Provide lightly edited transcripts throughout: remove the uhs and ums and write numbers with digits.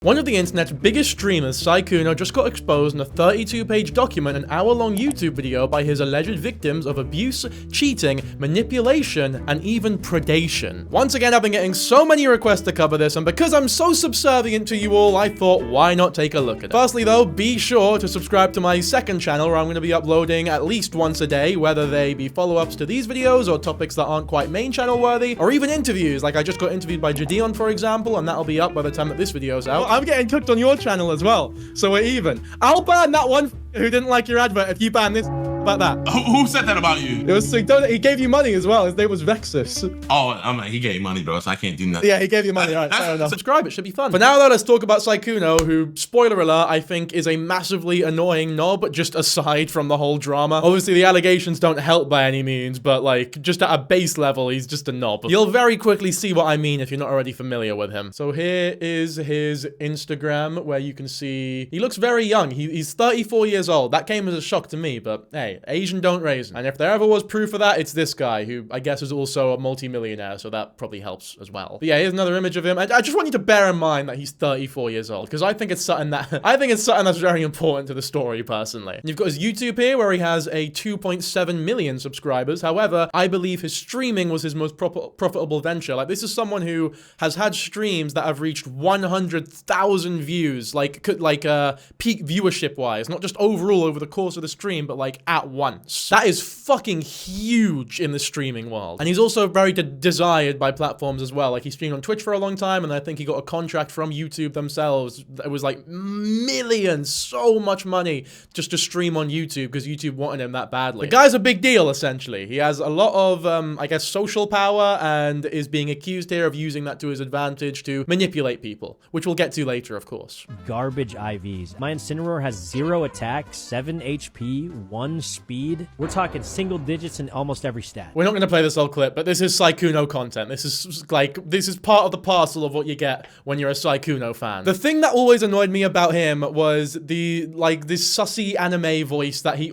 One of the internet's biggest streamers, Sykkuno, just got exposed in a 32-page document, an hour-long YouTube video by his alleged victims of abuse, cheating, manipulation, and even predation. Once again, I've been getting so many requests to cover this, and because I'm so subservient to you all, I thought, why not take a look at it? Firstly though, be sure to subscribe to my second channel where I'm going to be uploading at least once a day, whether they be follow-ups to these videos or topics that aren't quite main channel worthy, or even interviews, like I just got interviewed by Jadion, for example, and that'll be up by the time that this video's out. I'm getting cooked on your channel as well, so we're even. I'll ban that one who didn't like your advert if you ban this about that. Who said that about you? It was he gave you money as well. His name was Vexus. Oh, he gave money, bro, so I can't do nothing. Yeah, he gave you money. All right, fair enough. Subscribe, it should be fun. For now, though, let's talk about Sykkuno, who, spoiler alert, I think is a massively annoying knob, just aside from the whole drama. Obviously, the allegations don't help by any means, but, like, just at a base level, he's just a knob. You'll very quickly see what I mean if you're not already familiar with him. So here is his Instagram, where you can see he looks very young. He's 34 years old. That came as a shock to me, but hey, Asian don't raisin. And if there ever was proof of that, it's this guy, who I guess is also a multi-millionaire, so that probably helps as well. But yeah, here's another image of him. I just want you to bear in mind that he's 34 years old, because I think it's something that's very important to the story, personally. And you've got his YouTube here, where he has a 2.7 million subscribers. However, I believe his streaming was his most profitable venture. Like, this is someone who has had streams that have reached 100,000 views, like peak viewership-wise, not just overall over the course of the stream, but like at once. That is fucking huge in the streaming world. And he's also very desired by platforms as well. Like, he streamed on Twitch for a long time, and I think he got a contract from YouTube themselves. It was like millions, so much money just to stream on YouTube because YouTube wanted him that badly. The guy's a big deal, essentially. He has a lot of, I guess, social power and is being accused here of using that to his advantage to manipulate people, which we'll get to later, of course. Garbage IVs. My Incineroar has 0 attack, 7 HP, 1 speed. We're talking single digits in almost every stat. We're not going to play this whole clip, but this is Sykkuno content. This is part of the parcel of what you get when you're a Sykkuno fan. The thing that always annoyed me about him was this sussy anime voice that he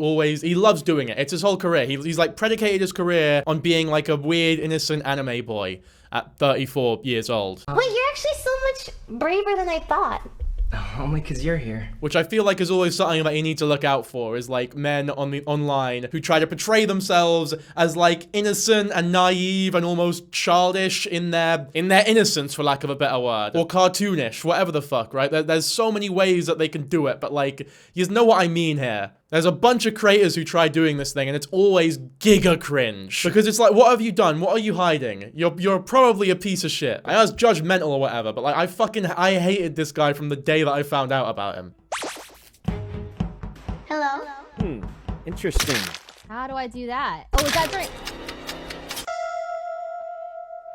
loves doing it. It's his whole career. He's like predicated his career on being like a weird, innocent anime boy at 34 years old. Wait, you're actually so much braver than I thought. Only because you're here. Which I feel like is always something that you need to look out for, is like men on the online who try to portray themselves as like innocent and naive and almost childish in their innocence, for lack of a better word, or cartoonish, whatever the fuck, right? There's so many ways that they can do it, but like, you know what I mean here. There's a bunch of creators who try doing this thing, and it's always giga cringe. Because it's like, what have you done? What are you hiding? You're probably a piece of shit. I know it's judgmental or whatever, but like, I hated this guy from the day that I found out about him. Hello? Interesting. How do I do that? Oh, is that drink?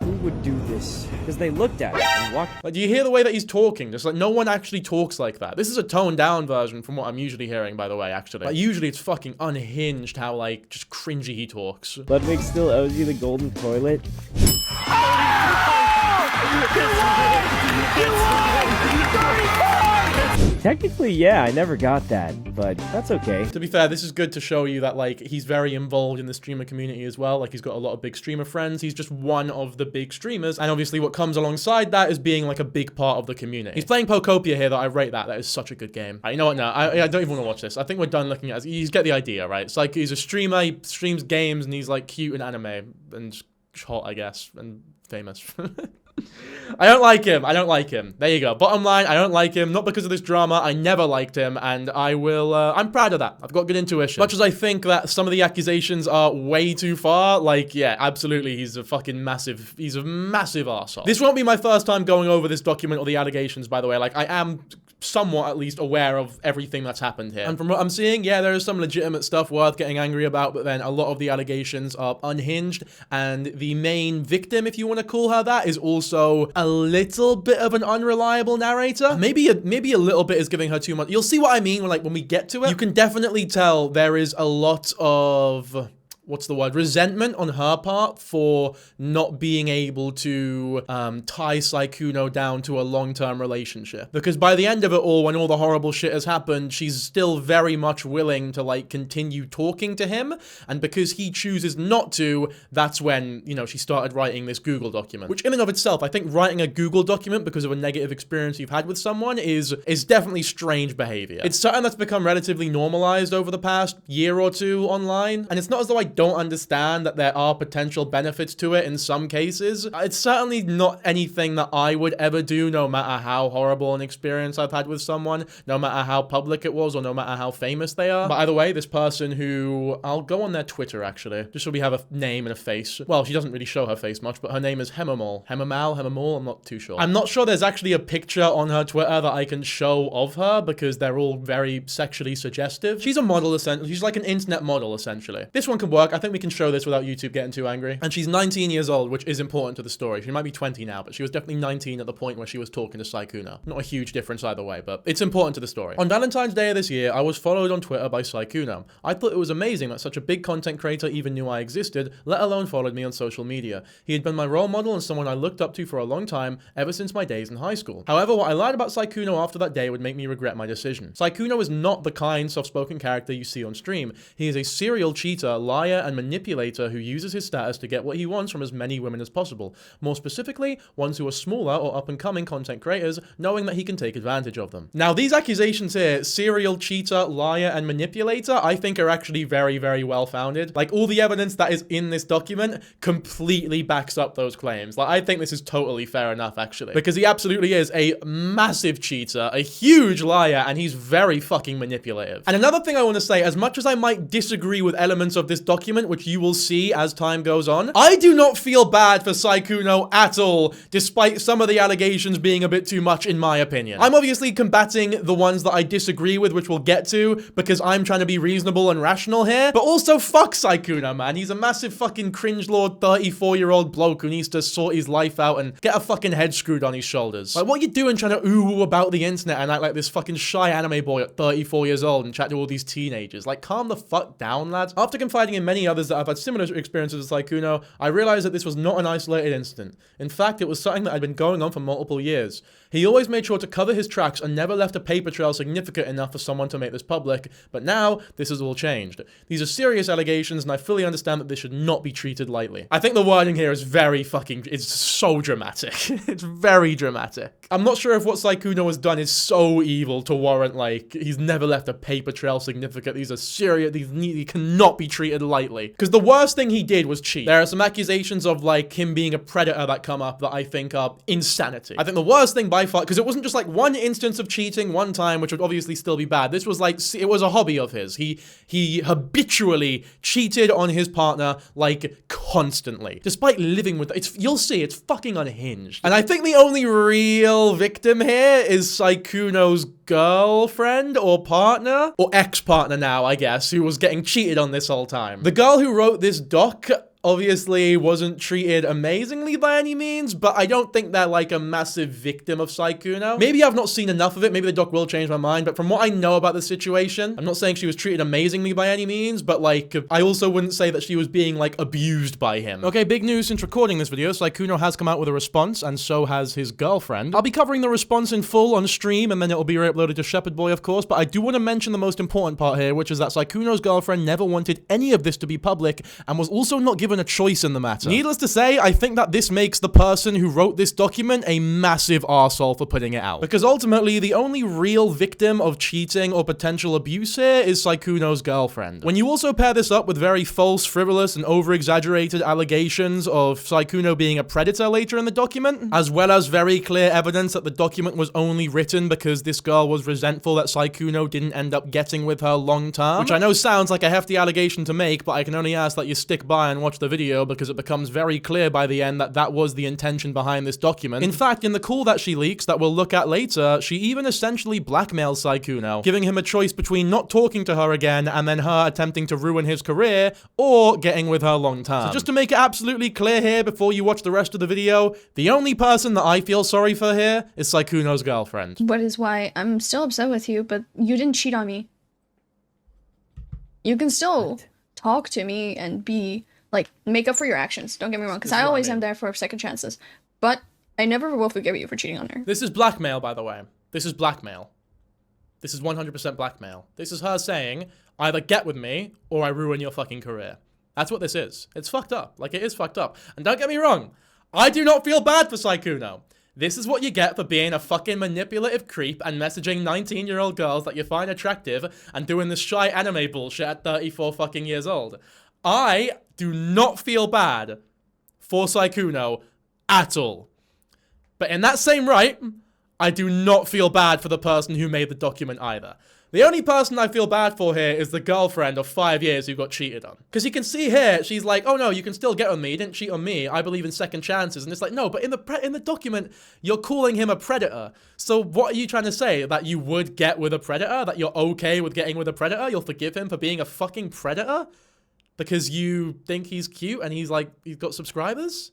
Who would do this? Because they looked at it and walked. Like, do you hear the way that he's talking? Just like, no one actually talks like that. This is a toned down version from what I'm usually hearing, by the way, actually. Like, usually it's fucking unhinged how, like, just cringy he talks. Ludwig still owes you the golden toilet. Technically, yeah, I never got that, but that's okay. To be fair, this is good to show you that, like, he's very involved in the streamer community as well. Like, he's got a lot of big streamer friends. He's just one of the big streamers. And obviously what comes alongside that is being, like, a big part of the community. He's playing Pokopia here, though. I rate that. That is such a good game. You know what? No, I don't even want to watch this. I think we're done looking at it. You get the idea, right? It's like, he's a streamer. He streams games, and he's, like, cute in anime. And hot, I guess. And famous. I don't like him. I don't like him. There you go. Bottom line, I don't like him. Not because of this drama. I never liked him, and I will, I'm proud of that. I've got good intuition. Much as I think that some of the accusations are way too far, like, yeah, absolutely, he's a massive arsehole. This won't be my first time going over this document or the allegations, by the way. Like, I am somewhat at least aware of everything that's happened here. And from what I'm seeing, yeah, there is some legitimate stuff worth getting angry about, but then a lot of the allegations are unhinged, and the main victim, if you want to call her that, is also a little bit of an unreliable narrator. Maybe a little bit is giving her too much. You'll see what I mean when we get to it. You can definitely tell there is a lot of what's the word, resentment on her part for not being able to tie Sykkuno down to a long-term relationship. Because by the end of it all, when all the horrible shit has happened, she's still very much willing to like continue talking to him, and because he chooses not to, that's when, you know, she started writing this Google document. Which in and of itself, I think writing a Google document because of a negative experience you've had with someone is definitely strange behavior. It's something that's become relatively normalized over the past year or two online, and it's not as though I don't understand that there are potential benefits to it in some cases. It's certainly not anything that I would ever do, no matter how horrible an experience I've had with someone, no matter how public it was, or no matter how famous they are. By the way, this person who, I'll go on their Twitter actually, just so we have a name and a face. Well, she doesn't really show her face much, but her name is Hemamal. Hemamal, I'm not too sure. I'm not sure there's actually a picture on her Twitter that I can show of her because they're all very sexually suggestive. She's a model essentially. She's like an internet model essentially. This one can work. I think we can show this without YouTube getting too angry. And she's 19 years old, which is important to the story. She might be 20 now, but she was definitely 19 at the point where she was talking to Sykkuno. Not a huge difference either way, but it's important to the story. On Valentine's Day of this year, I was followed on Twitter by Sykkuno. I thought it was amazing that such a big content creator even knew I existed, let alone followed me on social media. He had been my role model and someone I looked up to for a long time, ever since my days in high school. However, what I learned about Sykkuno after that day would make me regret my decision. Sykkuno is not the kind, soft-spoken character you see on stream. He is a serial cheater, liar, and manipulator who uses his status to get what he wants from as many women as possible. More specifically, ones who are smaller or up-and-coming content creators, knowing that he can take advantage of them. Now, these accusations here, serial cheater, liar, and manipulator, I think are actually very, very well-founded. Like, all the evidence that is in this document completely backs up those claims. Like, I think this is totally fair enough, actually. Because he absolutely is a massive cheater, a huge liar, and he's very fucking manipulative. And another thing I want to say, as much as I might disagree with elements of this document, which you will see as time goes on, I do not feel bad for Sykkuno at all, despite some of the allegations being a bit too much in my opinion. I'm obviously combating the ones that I disagree with, which we'll get to, because I'm trying to be reasonable and rational here, but also fuck Sykkuno, man. He's a massive fucking cringe-lord 34-year-old bloke who needs to sort his life out and get a fucking head screwed on his shoulders. Like, what are you doing trying to ooh about the internet and act like this fucking shy anime boy at 34 years old and chat to all these teenagers? Like, calm the fuck down, lads. After confiding in many others that have had similar experiences with Sykkuno, I realized that this was not an isolated incident. In fact, it was something that had been going on for multiple years. He always made sure to cover his tracks and never left a paper trail significant enough for someone to make this public, but now, this has all changed. These are serious allegations, and I fully understand that this should not be treated lightly. I think the wording here is very fucking, it's so dramatic. It's very dramatic. I'm not sure if what Sykkuno has done is so evil to warrant, like, he's never left a paper trail significant. These are serious, these cannot be treated lightly. Because the worst thing he did was cheat. There are some accusations of, like, him being a predator that come up that I think are insanity. I think the worst thing by far, because it wasn't just like one instance of cheating one time, which would obviously still be bad. This was like, it was a hobby of his. He habitually cheated on his partner, like, constantly. Despite living with, you'll see, it's fucking unhinged. And I think the only real victim here is Sykkuno's girlfriend or partner, or ex-partner now, I guess, who was getting cheated on this whole time. The girl who wrote this doc obviously wasn't treated amazingly by any means, but I don't think they're like a massive victim of Sykkuno. Maybe I've not seen enough of it, maybe the doc will change my mind, but from what I know about the situation, I'm not saying she was treated amazingly by any means, but like, I also wouldn't say that she was being like abused by him. Okay, big news since recording this video, Sykkuno has come out with a response, and so has his girlfriend. I'll be covering the response in full on stream, and then it'll be re-uploaded to Shepherd Boy, of course, but I do want to mention the most important part here, which is that Sykkuno's girlfriend never wanted any of this to be public, and was also not given a choice in the matter. Needless to say, I think that this makes the person who wrote this document a massive arsehole for putting it out. Because ultimately, the only real victim of cheating or potential abuse here is Sykkuno's girlfriend. When you also pair this up with very false, frivolous, and over-exaggerated allegations of Sykkuno being a predator later in the document, as well as very clear evidence that the document was only written because this girl was resentful that Sykkuno didn't end up getting with her long term, which I know sounds like a hefty allegation to make, but I can only ask that you stick by and watch the video because it becomes very clear by the end that that was the intention behind this document. In fact, in the call that she leaks that we'll look at later, she even essentially blackmails Sykkuno, giving him a choice between not talking to her again and then her attempting to ruin his career, or getting with her long term. So just to make it absolutely clear here before you watch the rest of the video, the only person that I feel sorry for here is Sykkuno's girlfriend. What is why I'm still upset with you, but you didn't cheat on me. You can still talk to me and be like, make up for your actions. Don't get me wrong, because I always am there for second chances. But I never will forgive you for cheating on her. This is blackmail, by the way. This is blackmail. This is 100% blackmail. This is her saying, either get with me or I ruin your fucking career. That's what this is. It's fucked up. Like, it is fucked up. And don't get me wrong, I do not feel bad for Sykkuno. This is what you get for being a fucking manipulative creep and messaging 19-year-old girls that you find attractive and doing this shy anime bullshit at 34 fucking years old. I do not feel bad for Sykkuno at all. But in that same right, I do not feel bad for the person who made the document either. The only person I feel bad for here is the girlfriend of 5 years who got cheated on. Because you can see here, she's like, oh no, you can still get on me. You didn't cheat on me. I believe in second chances. And it's like, no, but in the document, you're calling him a predator. So what are you trying to say? That you would get with a predator? That you're okay with getting with a predator? You'll forgive him for being a fucking predator? Because you think he's cute and he's got subscribers?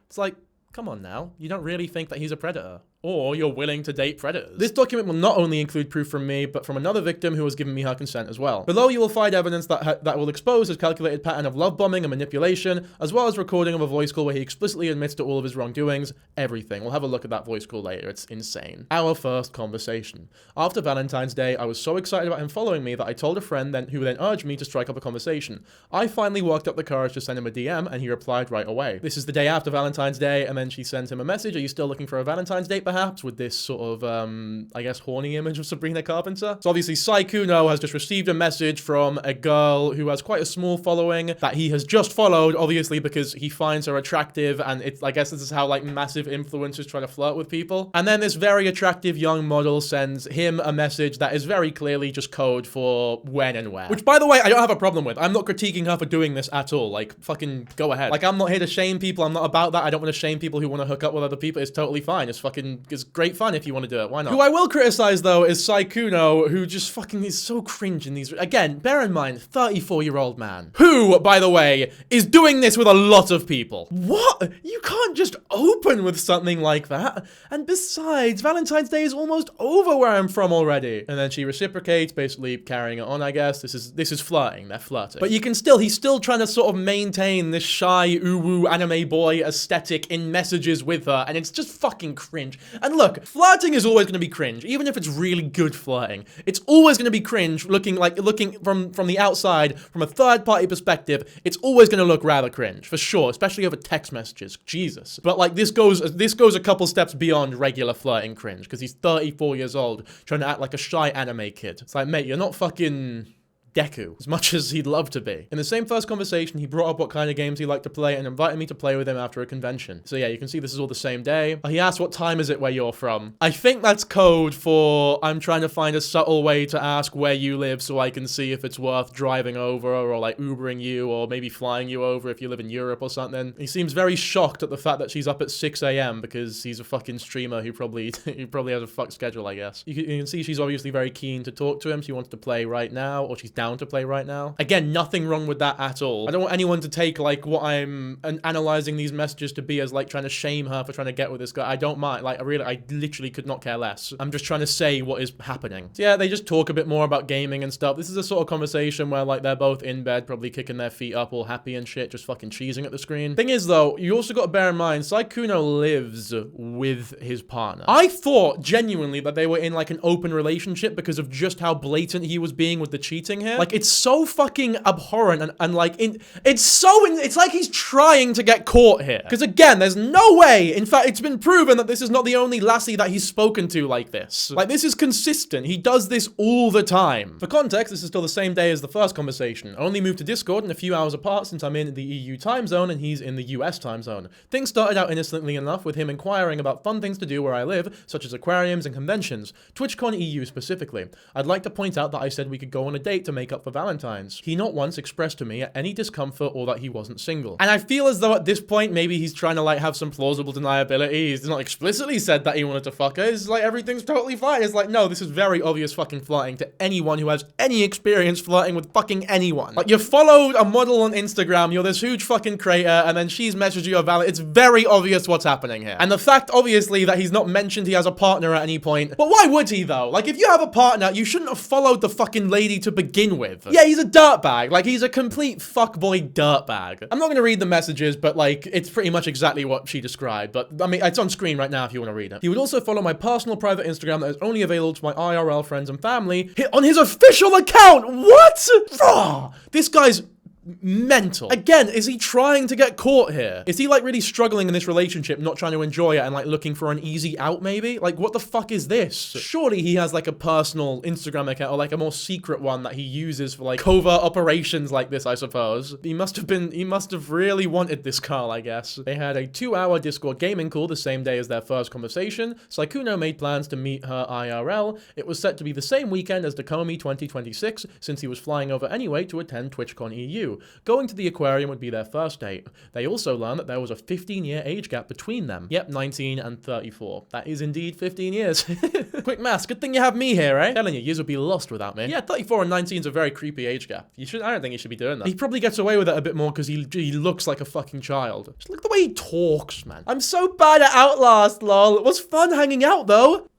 It's like, come on now. You don't really think that he's a predator. Or you're willing to date predators. This document will not only include proof from me, but from another victim who has given me her consent as well. Below you will find evidence that will expose his calculated pattern of love bombing and manipulation, as well as recording of a voice call where he explicitly admits to all of his wrongdoings. Everything. We'll have a look at that voice call later. It's insane. Our first conversation. After Valentine's Day, I was so excited about him following me that I told a friend who then urged me to strike up a conversation. I finally worked up the courage to send him a DM, and he replied right away. This is the day after Valentine's Day, and then she sends him a message. Are you still looking for a Valentine's date, perhaps? With this sort of, I guess, horny image of Sabrina Carpenter. So obviously, Sykkuno has just received a message from a girl who has quite a small following that he has just followed, obviously, because he finds her attractive, and it's, I guess this is how, like, massive influencers try to flirt with people. And then this very attractive young model sends him a message that is very clearly just code for when and where. Which, by the way, I don't have a problem with. I'm not critiquing her for doing this at all. Like, fucking go ahead. Like, I'm not here to shame people. I'm not about that. I don't want to shame people who want to hook up with other people. It's totally fine. It's great fun if you want to do it. Why not? Who I will criticize, though, is Sykkuno, who just fucking is so cringe in these. Again, bear in mind, 34-year-old man. Who, by the way, is doing this with a lot of people. What? You can't just open with something like that. And besides, Valentine's Day is almost over where I'm from already. And then she reciprocates, basically carrying it on, I guess. This is flirting. They're flirting. But he's still trying to sort of maintain this shy, uwu anime boy aesthetic in messages with her. And it's just fucking cringe. And look, flirting is always going to be cringe, even if it's really good flirting. It's always going to be cringe looking from the outside, from a third-party perspective. It's always going to look rather cringe, for sure, especially over text messages. Jesus. But like this goes a couple steps beyond regular flirting cringe, because he's 34 years old, trying to act like a shy anime kid. It's like, mate, you're not fucking Deku, as much as he'd love to be. In the same first conversation, he brought up what kind of games he liked to play and invited me to play with him after a convention. So yeah, you can see this is all the same day. He asked, what time is it where you're from? I think that's code for, I'm trying to find a subtle way to ask where you live so I can see if it's worth driving over or like Ubering you or maybe flying you over if you live in Europe or something. He seems very shocked at the fact that she's up at 6 a.m. because he's a fucking streamer who probably has a fucked schedule, I guess. You can see she's obviously very keen to talk to him. She wants to play right now, or she's down to play right now. Again, nothing wrong with that at all. I don't want anyone to take like what I'm analyzing these messages to be as like trying to shame her for trying to get with this guy. I don't mind. Like, I literally could not care less. I'm just trying to say what is happening. So yeah, they just talk a bit more about gaming and stuff. This is a sort of conversation where like they're both in bed, probably kicking their feet up, all happy and shit, just fucking cheesing at the screen. Thing is though, you also got to bear in mind, Sykkuno lives with his partner. I thought genuinely that they were in like an open relationship because of just how blatant he was being with the cheating here. Like, it's so fucking abhorrent and like, it's like he's trying to get caught here. Because again, there's no way, in fact, it's been proven that this is not the only lassie that he's spoken to like this. Like, this is consistent. He does this all the time. For context, this is still the same day as the first conversation. I only moved to Discord in a few hours apart since I'm in the EU time zone and he's in the US time zone. Things started out innocently enough with him inquiring about fun things to do where I live, such as aquariums and conventions, TwitchCon EU specifically. I'd like to point out that I said we could go on a date to make up for Valentine's. He not once expressed to me any discomfort or that he wasn't single. And I feel as though at this point, maybe he's trying to like have some plausible deniability. He's not explicitly said that he wanted to fuck her. It's like everything's totally fine. It's like, no, this is very obvious fucking flirting to anyone who has any experience flirting with fucking anyone. Like, you followed a model on Instagram, you're this huge fucking creator, and then she's messaged you a valid. It's very obvious what's happening here. And the fact, obviously, that he's not mentioned he has a partner at any point. But why would he, though? Like, if you have a partner, you shouldn't have followed the fucking lady to begin been with. Yeah, he's a dirtbag. Like, he's a complete fuckboy dirtbag. I'm not gonna read the messages, but like, it's pretty much exactly what she described. But I mean, it's on screen right now if you want to read it. He would also follow my personal private Instagram that is only available to my IRL friends and family on his official account. What? Raw. This guy's mental. Again, is he trying to get caught here? Is he like really struggling in this relationship, not trying to enjoy it and like looking for an easy out maybe? Like, what the fuck is this? Surely he has like a personal Instagram account or like a more secret one that he uses for like covert operations like this, I suppose. He must have really wanted this girl, I guess. They had a 2-hour Discord gaming call the same day as their first conversation. Sykkuno made plans to meet her IRL. It was set to be the same weekend as Dankyjabo 2026 since he was flying over anyway to attend TwitchCon EU. Going to the aquarium would be their first date. They also learned that there was a 15-year age gap between them. Yep, 19 and 34. That is indeed 15 years. Quick maths, good thing you have me here, eh? Telling you, years would be lost without me. Yeah, 34 and 19 is a very creepy age gap. I don't think he should be doing that. He probably gets away with it a bit more because he looks like a fucking child. Just look at the way he talks, man. I'm so bad at Outlast, lol. It was fun hanging out, though.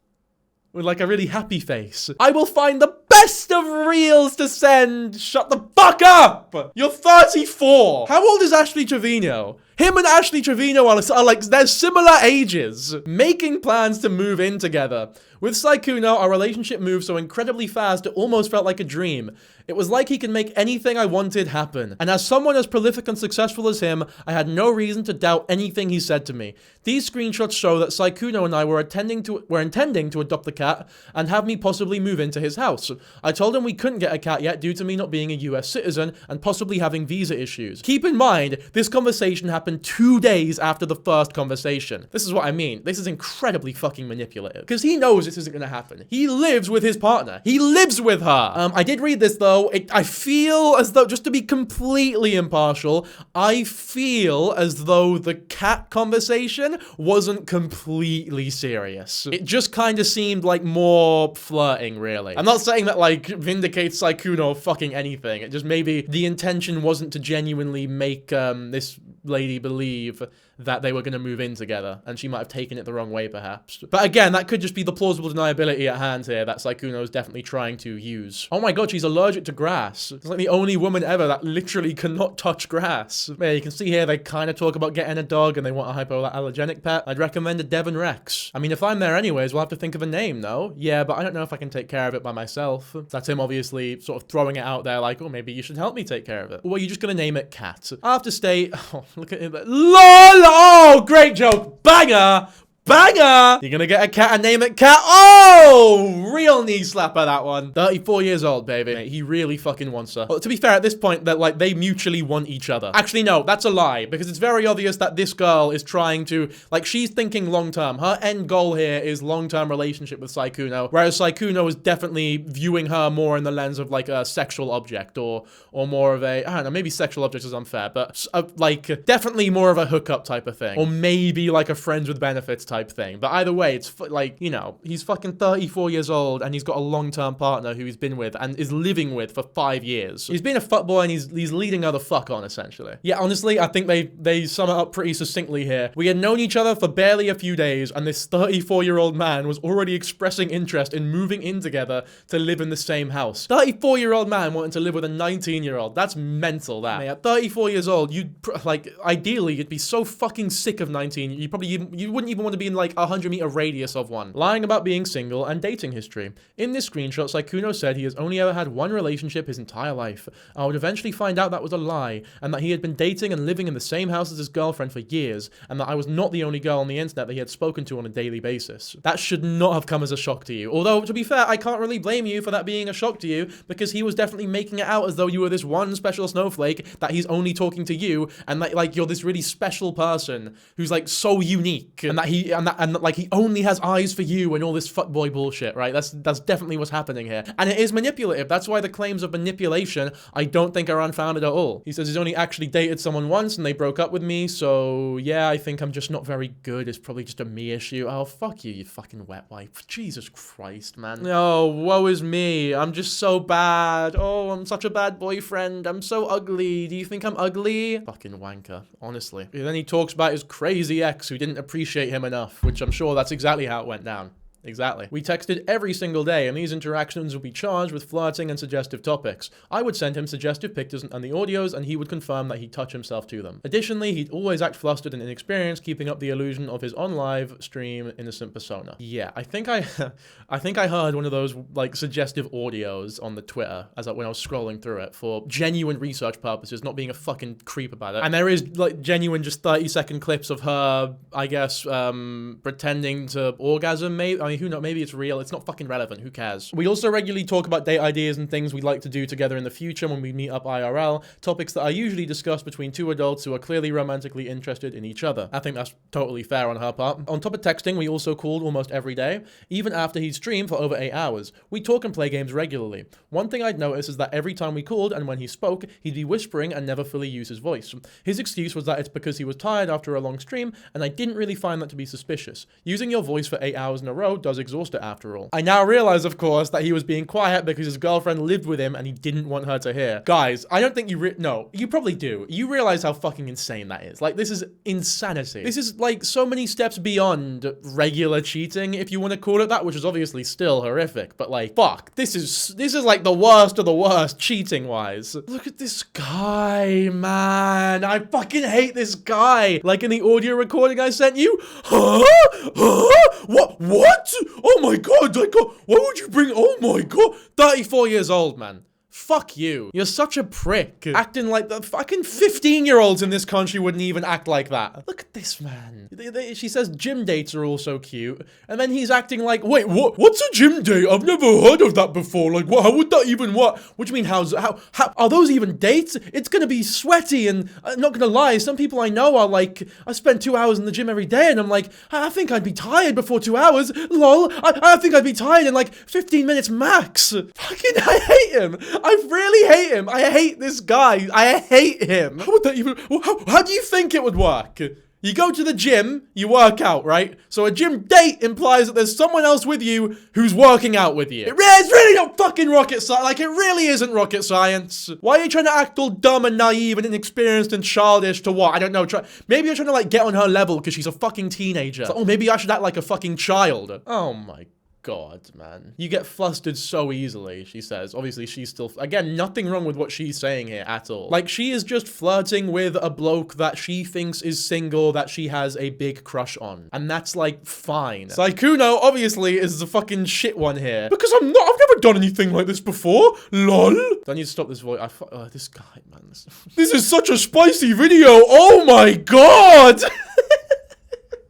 With like a really happy face. I will find the best of reels to send. Shut the fuck up! You're 34. How old is Ashley Trevino? Him and Ashley Trevino are like, they're similar ages. Making plans to move in together. With Sykkuno, our relationship moved so incredibly fast it almost felt like a dream. It was like he could make anything I wanted happen. And as someone as prolific and successful as him, I had no reason to doubt anything he said to me. These screenshots show that Sykkuno and I were intending to adopt the cat and have me possibly move into his house. I told him we couldn't get a cat yet due to me not being a US citizen and possibly having visa issues. Keep in mind, this conversation happened 2 days after the first conversation. This is what I mean. This is incredibly fucking manipulative. Because he knows this isn't gonna happen. He lives with his partner. He lives with her. I did read this though. I feel as though, just to be completely impartial, I feel as though the cat conversation wasn't completely serious. It just kind of seemed like more flirting, really. I'm not saying that like vindicates Sykkuno of fucking anything. It just maybe the intention wasn't to genuinely make this lady believe that they were going to move in together, and she might have taken it the wrong way, perhaps. But again, that could just be the plausible deniability at hand here that Sykkuno is definitely trying to use. Oh my god, she's allergic to grass. It's like the only woman ever that literally cannot touch grass. Yeah, you can see here they kind of talk about getting a dog and they want a hypoallergenic pet. I'd recommend a Devon Rex. I mean, if I'm there anyways, we'll have to think of a name, no? Yeah, but I don't know if I can take care of it by myself. That's him obviously sort of throwing it out there like, oh, maybe you should help me take care of it. Or are you just gonna name it Cat? I have to stay. Oh, look at him. LOL! Oh, great joke. Banger! Banger! You're gonna get a cat and name it Cat. Oh! Real knee slapper, that one. 34 years old, baby. Mate, he really fucking wants her. Well, to be fair, at this point, that like they mutually want each other. Actually, no, that's a lie, because it's very obvious that this girl is trying to, like, she's thinking long-term. Her end goal here is long-term relationship with Sykkuno, whereas Sykkuno is definitely viewing her more in the lens of like a sexual object or more of a, I don't know, maybe sexual object is unfair, but like definitely more of a hookup type of thing, or maybe like a friends with benefits type thing. But either way, it's like, you know, he's fucking 34 years old and he's got a long-term partner who he's been with and is living with for 5 years. He's been a fuckboy and he's leading her the fuck on, essentially. Yeah, honestly, I think they sum it up pretty succinctly here. We had known each other for barely a few days and this 34-year-old man was already expressing interest in moving in together to live in the same house. 34-year-old man wanting to live with a 19-year-old. That's mental, that. At 34 years old, you'd, like, ideally, you'd be so fucking sick of 19, you wouldn't even want to be in like a 100-meter radius of one. Lying about being single and dating history. In this screenshot, Sykkuno said he has only ever had one relationship his entire life. I would eventually find out that was a lie, and that he had been dating and living in the same house as his girlfriend for years, and that I was not the only girl on the internet that he had spoken to on a daily basis. That should not have come as a shock to you. Although, to be fair, I can't really blame you for that being a shock to you, because he was definitely making it out as though you were this one special snowflake, that he's only talking to you, and that like you're this really special person who's like so unique, and that like he only has eyes for you and all this fuckboy bullshit, right? That's definitely what's happening here. And it is manipulative. That's why the claims of manipulation I don't think are unfounded at all. He says he's only actually dated someone once and they broke up with me, so yeah, I think I'm just not very good. It's probably just a me issue. Oh, fuck you, you fucking wet wipe. Jesus Christ, man. Oh, woe is me. I'm just so bad. Oh, I'm such a bad boyfriend. I'm so ugly. Do you think I'm ugly? Fucking wanker, honestly. And then he talks about his crazy ex who didn't appreciate him enough, which I'm sure that's exactly how it went down. exactly. We texted every single day, and these interactions would be charged with flirting and suggestive topics. I would send him suggestive pictures and the audios, and he would confirm that he'd touch himself to them. Additionally, he'd always act flustered and inexperienced, keeping up the illusion of his on-live stream innocent persona. Yeah, I think I heard one of those like suggestive audios on the Twitter when I was scrolling through it for genuine research purposes, not being a fucking creep about it. And there is like genuine just 30-second clips of her, I guess, pretending to orgasm. Maybe, I mean, who knows? Maybe it's real. It's not fucking relevant. Who cares? We also regularly talk about date ideas and things we'd like to do together in the future when we meet up IRL. Topics that are usually discussed between two adults who are clearly romantically interested in each other. I think that's totally fair on her part. On top of texting, we also called almost every day, even after he'd stream for over 8 hours. We talk and play games regularly. One thing I'd notice is that every time we called and when he spoke, he'd be whispering and never fully use his voice. His excuse was that it's because he was tired after a long stream, and I didn't really find that to be suspicious. Using your voice for 8 hours in a row does exhaust it after all. I now realize, of course, that he was being quiet because his girlfriend lived with him and he didn't want her to hear. Guys, I don't think you no, you probably do. You realize how fucking insane that is. Like, this is insanity. This is like so many steps beyond regular cheating, if you want to call it that, which is obviously still horrific, but like, fuck, this is like the worst of the worst cheating wise. Look at this guy, man. I fucking hate this guy. Like in the audio recording I sent you. Huh? What? Oh my god, why would you bring, oh my god, 34 years old, man. Fuck you. You're such a prick. Acting like the fucking 15-year-olds in this country wouldn't even act like that. Look at this man. She saw gym dates are also cute. And then he's acting like, wait, what's a gym date? I've never heard of that before. Like, what? How would that even work? What do you mean, how are those even dates? It's gonna be sweaty, and I'm not gonna lie, some people I know are like, I spend 2 hours in the gym every day, and I'm like, I think I'd be tired before 2 hours. Lol. I think I'd be tired in like 15 minutes max. Fucking, I hate him. I really hate him. I hate this guy. I hate him. How would that even... How do you think it would work? You go to the gym, you work out, right? So a gym date implies that there's someone else with you who's working out with you. It's really not fucking rocket science. Like, it really isn't rocket science. Why are you trying to act all dumb and naive and inexperienced and childish to what? I don't know. Maybe you're trying to, like, get on her level because she's a fucking teenager. It's like, oh, maybe I should act like a fucking child. Oh, my God, man. You get flustered so easily, she says. Obviously, she's still... Again, nothing wrong with what she's saying here at all. Like, she is just flirting with a bloke that she thinks is single, that she has a big crush on. And that's, like, fine. Sykkuno, obviously, is the fucking shit one here. Because I've never done anything like this before. LOL. Don't need to stop this voice. This guy, man. This is such a spicy video. Oh my God.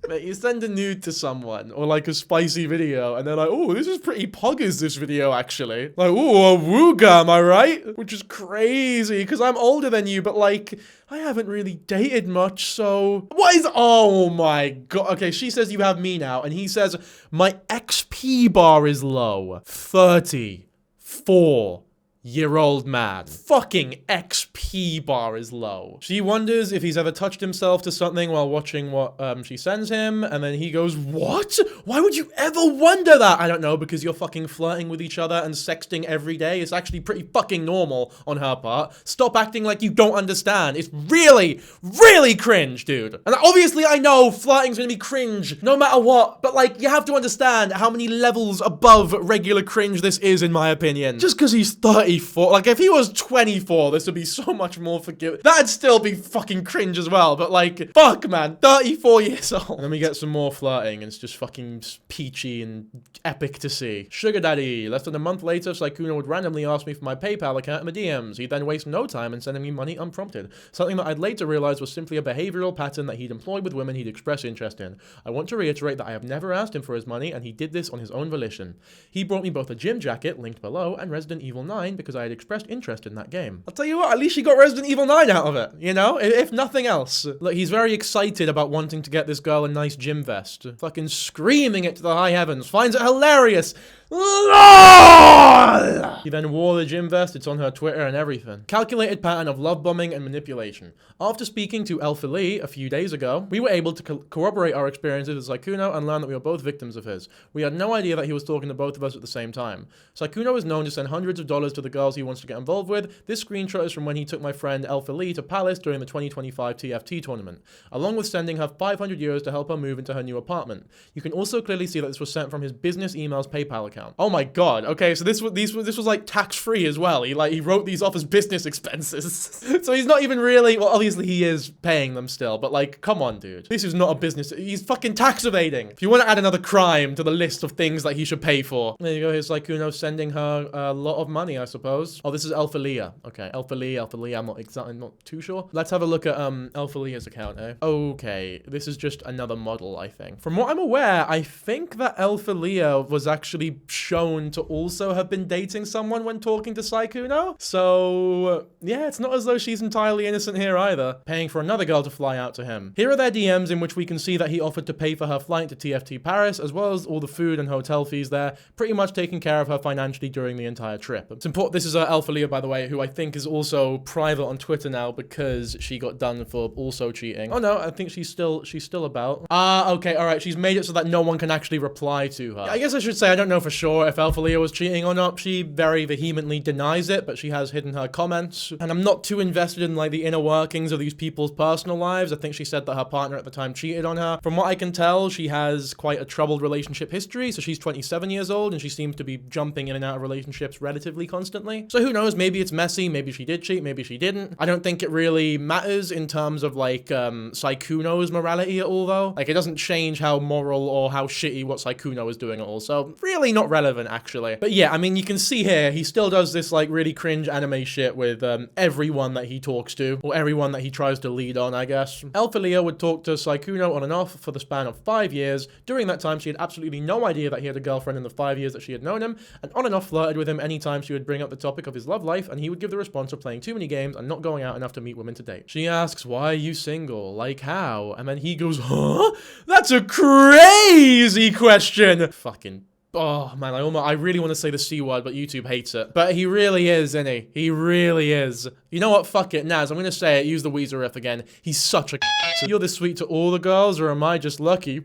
Mate, you send a nude to someone, or like a spicy video, and they're like, oh, this is pretty poggers, this video, actually. Like, oh, a wooga, am I right? Which is crazy, because I'm older than you, but like, I haven't really dated much, so... What is... Oh my God. Okay, she says you have me now, and he says, my XP bar is low. 34-year-old man. Fucking XP bar is low. She wonders if he's ever touched himself to something while watching what she sends him, and then he goes, what? Why would you ever wonder that? I don't know, because you're fucking flirting with each other and sexting every day. It's actually pretty fucking normal on her part. Stop acting like you don't understand. It's really, really cringe, dude. And obviously I know flirting's gonna be cringe no matter what, but like, you have to understand how many levels above regular cringe this is, in my opinion. Just because he's 34, like if he was 24, this would be so much more forgiving. That'd still be fucking cringe as well, but like, fuck, man, 34 years old. And then we get some more flirting, and it's just fucking peachy and epic to see. Sugar daddy. Less than a month later, Sykkuno would randomly ask me for my PayPal account in my DMs. He'd then waste no time in sending me money unprompted. Something that I'd later realize was simply a behavioral pattern that he'd employed with women he'd expressed interest in. I want to reiterate that I have never asked him for his money, and he did this on his own volition. He brought me both a gym jacket, linked below, and Resident Evil 9 because I had expressed interest in that game. I'll tell you what, at least she got Resident Evil 9 out of it, you know? If nothing else. Look, he's very excited about wanting to get this girl a nice gym vest. Fucking screaming it to the high heavens. Finds it hilarious. LOL! He then wore the gym vest. It's on her Twitter and everything. Calculated pattern of love bombing and manipulation. After speaking to Alpha Lee a few days ago, we were able to corroborate our experiences with Sykkuno and learn that we were both victims of his. We had no idea that he was talking to both of us at the same time. Sykkuno is known to send hundreds of dollars to the girls he wants to get involved with. This screenshot is from when he took my friend Alpha Lee to Palace during the 2025 TFT tournament, along with sending her 500 euros to help her move into her new apartment. You can also clearly see that this was sent from his business email's PayPal account. Oh my god. Okay, so this was like tax-free as well. He wrote these off as business expenses. So he's not even really, well, obviously he is paying them still, but like, come on, dude. This is not a business. He's fucking tax evading. If you want to add another crime to the list of things that he should pay for. There you go. Here's Sykkuno sending her a lot of money, I suppose. Oh, this is Alpha Leah. Okay, Alpha Lee. I'm not too sure. Let's have a look at Alpha Leah's account, eh? Okay, this is just another model, I think. From what I'm aware, I think that Alpha Leah was actually shown to also have been dating someone when talking to Sykkuno. So, yeah, it's not as though she's entirely innocent here either. Paying for another girl to fly out to him. Here are their DMs in which we can see that he offered to pay for her flight to TFT Paris, as well as all the food and hotel fees there, pretty much taking care of her financially during the entire trip. It's important. This is Alpha Leah, by the way, who I think is also private on Twitter now because she got done for also cheating. Oh no, I think she's still about. Okay, all right. She's made it so that no one can actually reply to her. I guess I should say I don't know for sure if Alpha Leah was cheating or not. She very vehemently denies it, but she has hidden her comments. And I'm not too invested in like the inner workings of these people's personal lives. I think she said that her partner at the time cheated on her. From what I can tell, she has quite a troubled relationship history. So she's 27 years old and she seems to be jumping in and out of relationships relatively constantly. So who knows? Maybe it's messy. Maybe she did cheat. Maybe she didn't. I don't think it really matters in terms of like Sykkuno's morality at all though. Like it doesn't change how moral or how shitty what Sykkuno is doing at all. So really not relevant actually. But yeah, I mean, you can see here, he still does this like really cringe anime shit with everyone that he talks to or everyone that he tries to lead on, I guess. Alpha Leah would talk to Sykkuno on and off for the span of 5 years. During that time, she had absolutely no idea that he had a girlfriend in the 5 years that she had known him, and on and off flirted with him anytime she would bring up the topic of his love life, and he would give the response of playing too many games and not going out enough to meet women to date. She asks, why are you single? Like how? And then he goes, huh? That's a crazy question. Fucking oh man, I really want to say the C word, but YouTube hates it. But he really is, isn't he? He really is. You know what? Fuck it, Naz. I'm gonna say it. Use the Weezer riff again. He's such a so you're this sweet to all the girls, or am I just lucky?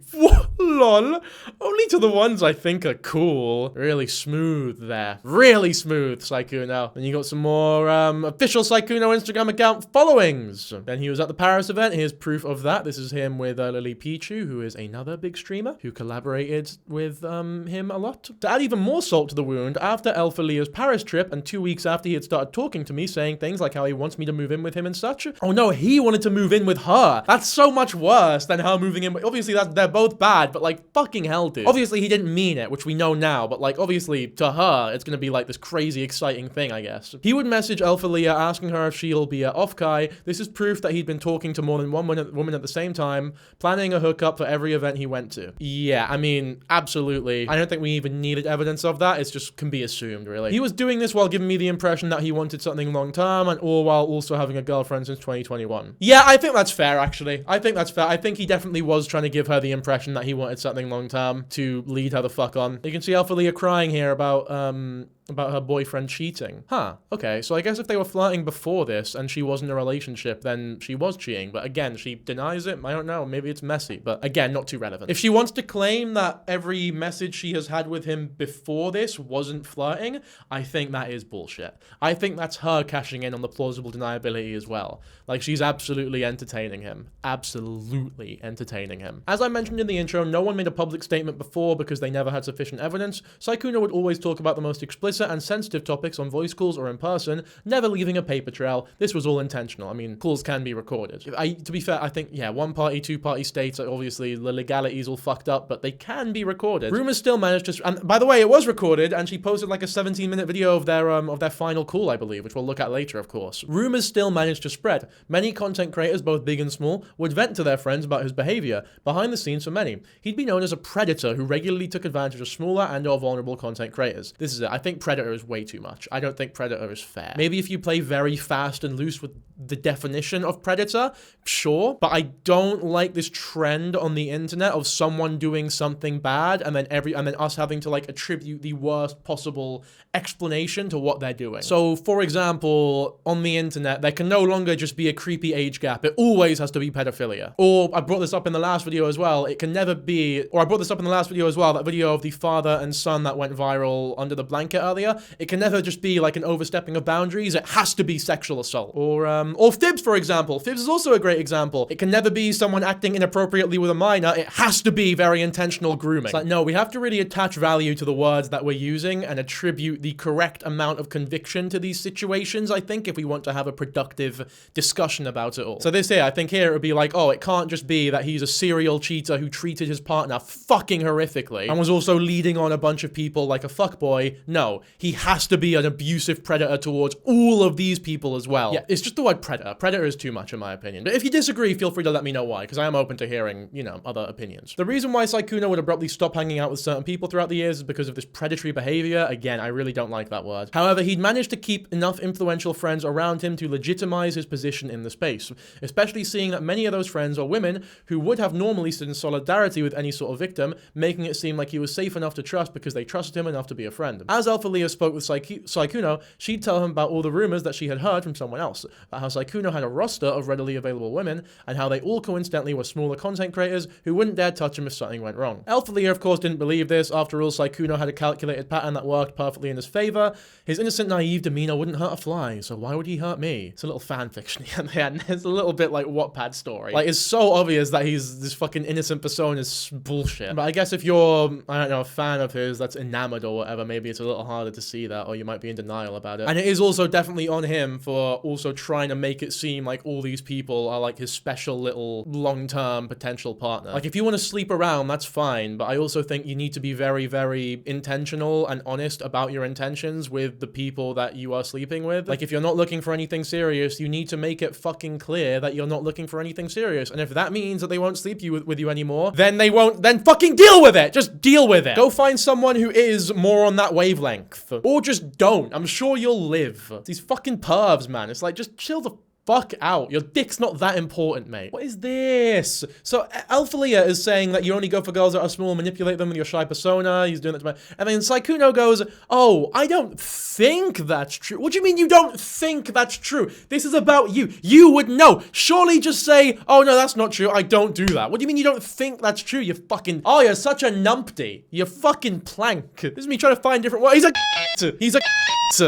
Lol. Only to the ones I think are cool. Really smooth there. Really smooth, Sykkuno. And you got some more official Sykkuno Instagram account followings. Then he was at the Paris event. Here's proof of that. This is him with Lily Pichu, who is another big streamer who collaborated with him a lot. To add even more salt to the wound, after Alpha Leah's Paris trip and 2 weeks after he had started talking to me, saying things like how he wants me to move in with him and such. Oh no, he wanted to move in with her. That's so much worse than her moving in. Obviously, they're both bad, but like, fucking hell, dude. Obviously, he didn't mean it, which we know now, but like, obviously, to her, it's gonna be like this crazy, exciting thing, I guess. He would message Alpha Leah asking her if she'll be at Offkai. This is proof that he'd been talking to more than one woman at the same time, planning a hookup for every event he went to. Yeah, I mean, absolutely. I don't think we even needed evidence of that. It's just can be assumed, really. He was doing this while giving me the impression that he wanted something long-term, and all while also having a girlfriend since 2021. Yeah, I think that's fair, actually. I think that's fair. I think he definitely was trying to give her the impression that he wanted something long-term to lead her the fuck on. You can see Alpha Leah crying here about her boyfriend cheating. Huh, okay, so I guess if they were flirting before this and she wasn't in a relationship, then she was cheating. But again, she denies it. I don't know, maybe it's messy, but again, not too relevant. If she wants to claim that every message she has had with him before this wasn't flirting, I think that is bullshit. I think that's her cashing in on the plausible deniability as well. Like, she's absolutely entertaining him. Absolutely entertaining him. As I mentioned in the intro, no one made a public statement before because they never had sufficient evidence. Sykkuno would always talk about the most explicit and sensitive topics on voice calls or in person, never leaving a paper trail. This was all intentional. I mean, calls can be recorded. To be fair, I think, yeah, one-party, two-party states, obviously the legalities all fucked up, but they can be recorded. Rumors still managed to, and by the way, it was recorded, and she posted like a 17-minute video of their final call, I believe, which we'll look at later, of course. Rumors still managed to spread. Many content creators, both big and small, would vent to their friends about his behavior. Behind the scenes for many, he'd be known as a predator who regularly took advantage of smaller and/or vulnerable content creators. This is it. I think predator is way too much. I don't think predator is fair. Maybe if you play very fast and loose with the definition of predator, sure, but I don't like this trend on the internet of someone doing something bad and then us having to like attribute the worst possible explanation to what they're doing. So, for example, on the internet, there can no longer just be a creepy age gap. It always has to be pedophilia. Or I brought this up in the last video as well. It can never be, or I brought this up in the last video as well, that video of the father and son that went viral under the blanket earlier. It can never just be like an overstepping of boundaries. It has to be sexual assault. Or fibs, for example. Fibs is also a great example. It can never be someone acting inappropriately with a minor. It has to be very intentional grooming. It's like, no, we have to really attach value to the words that we're using and attribute the correct amount of conviction to these situations, I think, if we want to have a productive discussion about it all. So this here, I think here it would be like, oh, it can't just be that he's a serial cheater who treated his partner fucking horrifically and was also leading on a bunch of people like a fuckboy. No, he has to be an abusive predator towards all of these people as well. Yeah, it's just the word predator. Predator is too much in my opinion. But if you disagree, feel free to let me know why, because I am open to hearing, you know, other opinions. The reason why Sykkuno would abruptly stop hanging out with certain people throughout the years is because of this predatory behavior. Again, I really don't like that word. However, he'd managed to keep enough influential friends around him to legitimize his position in the space, especially seeing that many of those friends are women who would have normally stood in solidarity with any sort of victim, making it seem like he was safe enough to trust because they trusted him enough to be a friend. As Alpha Leah spoke with Sykkuno, she'd tell him about all the rumors that she had heard from someone else, about how Sykkuno had a roster of readily available women, and how they all coincidentally were smaller content creators who wouldn't dare touch him if something went wrong. Alpha Leah, of course, didn't believe this. After all, Sykkuno had a calculated pattern that worked perfectly in his favor. His innocent, naive demeanor wouldn't hurt a fly, so why would he hurt me? It's a little fan fiction at the end. It's a little bit like Wattpad story. Like, it's so obvious that he's this fucking innocent persona is bullshit. But I guess if you're, I don't know, a fan of his that's enamored or whatever, maybe it's a little harder to see that, or you might be in denial about it. And it is also definitely on him for also trying to make it seem like all these people are like his special little long-term potential partner. Like, if you want to sleep around, that's fine, but I also think you need to be very, very intentional and honest about your intentions with the people that you are sleeping with. Like, if you're not looking for anything serious, you need to make it fucking clear that you're not looking for anything serious. And if that means that they won't sleep with you anymore, then they won't, then fucking deal with it. Just deal with it. Go find someone who is more on that wavelength. Or just don't. I'm sure you'll live. These fucking pervs, man. It's like, just chill the fuck out. Your dick's not that important, mate. What is this? So Alpha Leah is saying that you only go for girls that are small, manipulate them with your shy persona. He's doing that to me. And then Sykkuno goes, oh, I don't think that's true. What do you mean you don't think that's true? This is about you. You would know. Surely just say, oh no, that's not true. I don't do that. What do you mean you don't think that's true? You fucking, oh, you're such a numpty. You fucking plank. This is me trying to find different, well, he's a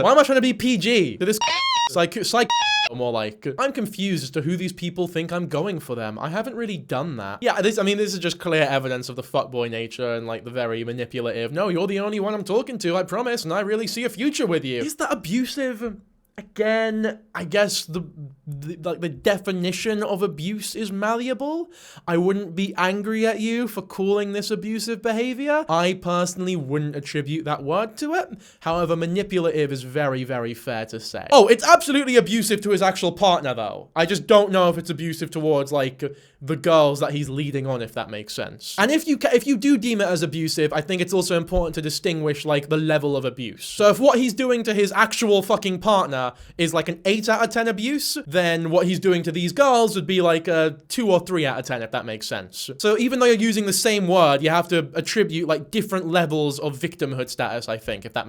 why am I trying to be PG? To this or more like, I'm confused as to who these people think I'm going for them. I haven't really done that. Yeah, this is just clear evidence of the fuckboy nature and like the very manipulative, no, you're the only one I'm talking to, I promise, and I really see a future with you. Is that abusive? Again, I guess the definition of abuse is malleable. I wouldn't be angry at you for calling this abusive behavior. I personally wouldn't attribute that word to it. However, manipulative is very, very fair to say. Oh, it's absolutely abusive to his actual partner, though. I just don't know if it's abusive towards, like, the girls that he's leading on, if that makes sense. And if you do deem it as abusive, I think it's also important to distinguish, like, the level of abuse. So if what he's doing to his actual fucking partner is like an 8 out of 10 abuse, then what he's doing to these girls would be like a 2 or 3 out of 10, if that makes sense. So even though you're using the same word, you have to attribute like different levels of victimhood status, I think, if that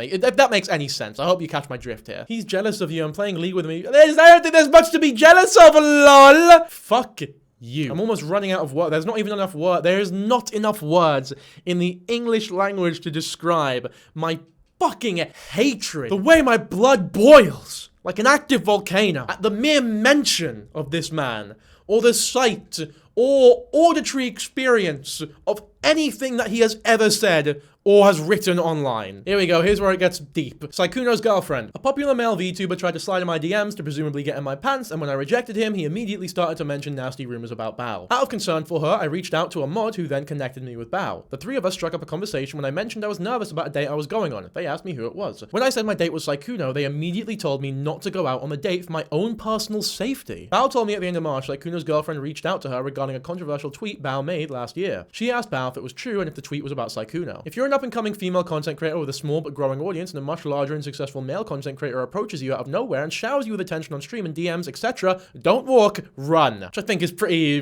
makes any sense. I hope you catch my drift here. He's jealous of you and playing League with me. I don't think there's much to be jealous of, lol. Fuck you. I'm almost running out of words. There's not even enough words. There is not enough words in the English language to describe my fucking hatred. The way my blood boils like an active volcano at the mere mention of this man, or the sight or auditory experience of anything that he has ever said or has written online. Here we go, here's where it gets deep. Sykkuno's girlfriend. A popular male VTuber tried to slide in my DMs to presumably get in my pants, and when I rejected him, he immediately started to mention nasty rumors about Bao. Out of concern for her, I reached out to a mod who then connected me with Bao. The three of us struck up a conversation when I mentioned I was nervous about a date I was going on. They asked me who it was. When I said my date was Sykkuno, they immediately told me not to go out on the date for my own personal safety. Bao told me at the end of March Sykkuno's girlfriend reached out to her regarding a controversial tweet Bao made last year. She asked Bao if it was true and if the tweet was about Sykkuno. If you're up-and-coming female content creator with a small but growing audience and a much larger and successful male content creator approaches you out of nowhere and showers you with attention on stream and DMs, etc., don't walk, run. Which I think is pretty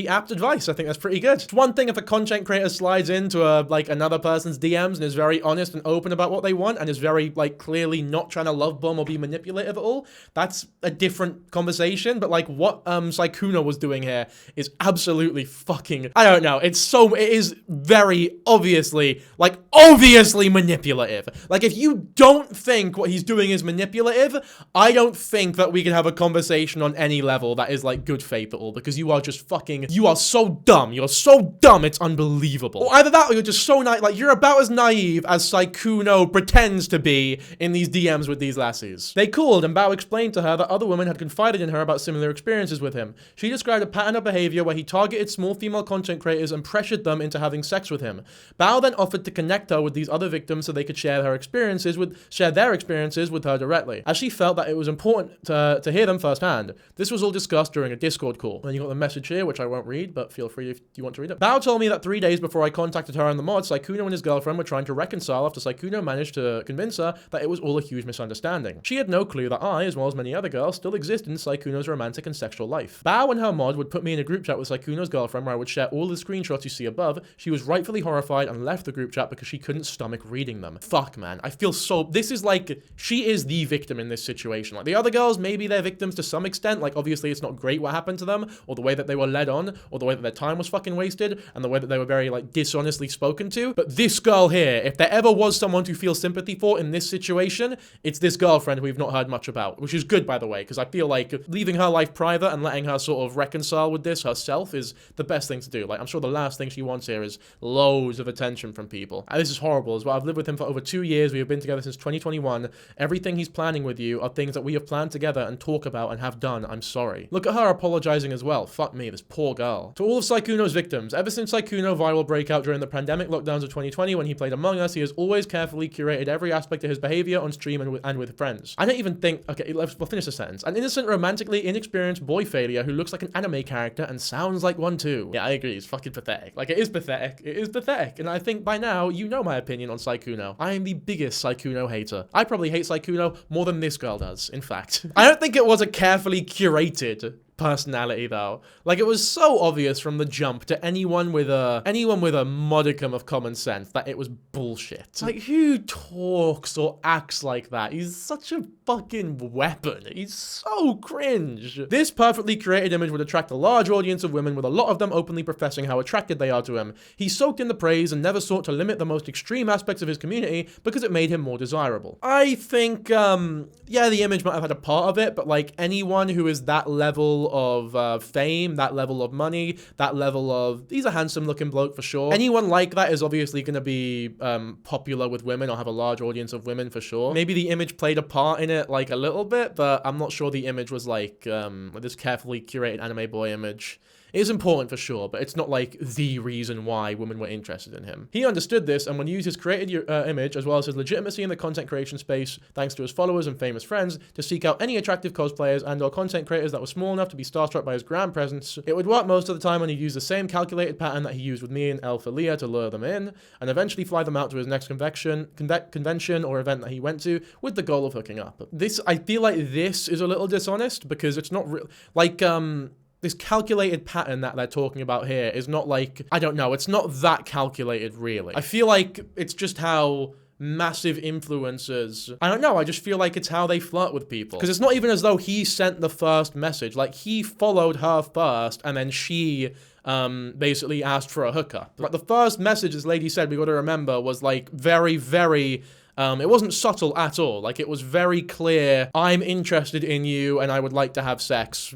apt advice. I think that's pretty good. It's one thing if a content creator slides into another person's DMs and is very honest and open about what they want and is very clearly not trying to love bomb or be manipulative at all. That's a different conversation. But what Sykkuno was doing here is absolutely fucking, I don't know. It is very obviously manipulative. If you don't think what he's doing is manipulative, I don't think that we can have a conversation on any level that is good faith at all, because you are just you are so dumb. You're so dumb, it's unbelievable. Or either that or you're just so naive, you're about as naive as Sykkuno pretends to be in these DMs with these lassies. They called and Bao explained to her that other women had confided in her about similar experiences with him. She described a pattern of behavior where he targeted small female content creators and pressured them into having sex with him. Bao then offered to connect her with these other victims so they could share their experiences with her directly, as she felt that it was important to hear them firsthand. This was all discussed during a Discord call. And you got the message here, which I won't read, but feel free if you want to read it. Bao told me that 3 days before I contacted her on the mod, Sykkuno and his girlfriend were trying to reconcile after Sykkuno managed to convince her that it was all a huge misunderstanding. She had no clue that I, as well as many other girls, still existed in Sykkuno's romantic and sexual life. Bao and her mod would put me in a group chat with Sykkuno's girlfriend where I would share all the screenshots you see above. She was rightfully horrified and left the group chat because she couldn't stomach reading them. Fuck, man. I feel so... This is she is the victim in this situation. The other girls, maybe they're victims to some extent. Obviously it's not great what happened to them, or the way that they were led on, or the way that their time was fucking wasted, and the way that they were very, dishonestly spoken to. But this girl here, if there ever was someone to feel sympathy for in this situation, it's this girlfriend who we've not heard much about, which is good, by the way, because I feel leaving her life private and letting her sort of reconcile with this herself is the best thing to do. I'm sure the last thing she wants here is loads of attention from people. And this is horrible as well. I've lived with him for over 2 years. We have been together since 2021. Everything he's planning with you are things that we have planned together and talk about and have done. I'm sorry. Look at her apologizing as well. Fuck me, this poor girl. To all of Sykkuno's victims, ever since Sykkuno viral breakout during the pandemic lockdowns of 2020 when he played Among Us, he has always carefully curated every aspect of his behavior on stream and with friends. I don't even think... Okay, we'll finish the sentence. An innocent, romantically inexperienced boy failure who looks like an anime character and sounds like one too. Yeah, I agree. It's fucking pathetic. It is pathetic. It is pathetic. And I think by now, you know my opinion on Sykkuno. I am the biggest Sykkuno hater. I probably hate Sykkuno more than this girl does, in fact. I don't think it was a carefully curated personality though. It was so obvious from the jump to anyone with a modicum of common sense that it was bullshit. Who talks or acts like that? He's such a fucking weapon. He's so cringe. This perfectly created image would attract a large audience of women, with a lot of them openly professing how attracted they are to him. He soaked in the praise and never sought to limit the most extreme aspects of his community because it made him more desirable. I think yeah, the image might have had a part of it, but anyone who is that level of fame, that level of money, that level of, he's a handsome looking bloke for sure. Anyone like that is obviously going to be popular with women or have a large audience of women for sure. Maybe the image played a part in it a little bit, but I'm not sure the image was this carefully curated anime boy image. It is important for sure, but it's not the reason why women were interested in him. He understood this and would use his created image as well as his legitimacy in the content creation space, thanks to his followers and famous friends, to seek out any attractive cosplayers and or content creators that were small enough to be starstruck by his grand presence. It would work most of the time when he used the same calculated pattern that he used with me and Elphalia to lure them in, and eventually fly them out to his next convention or event that he went to with the goal of hooking up. I feel this is a little dishonest because it's not real. This calculated pattern that they're talking about here is not I don't know, it's not that calculated really. I feel it's just how massive influencers, I don't know, I just feel it's how they flirt with people. Because it's not even as though he sent the first message, he followed her first and then she basically asked for a hookup. The first message this lady said, we got to remember, was very, very... it wasn't subtle at all. It was very clear, I'm interested in you and I would like to have sex.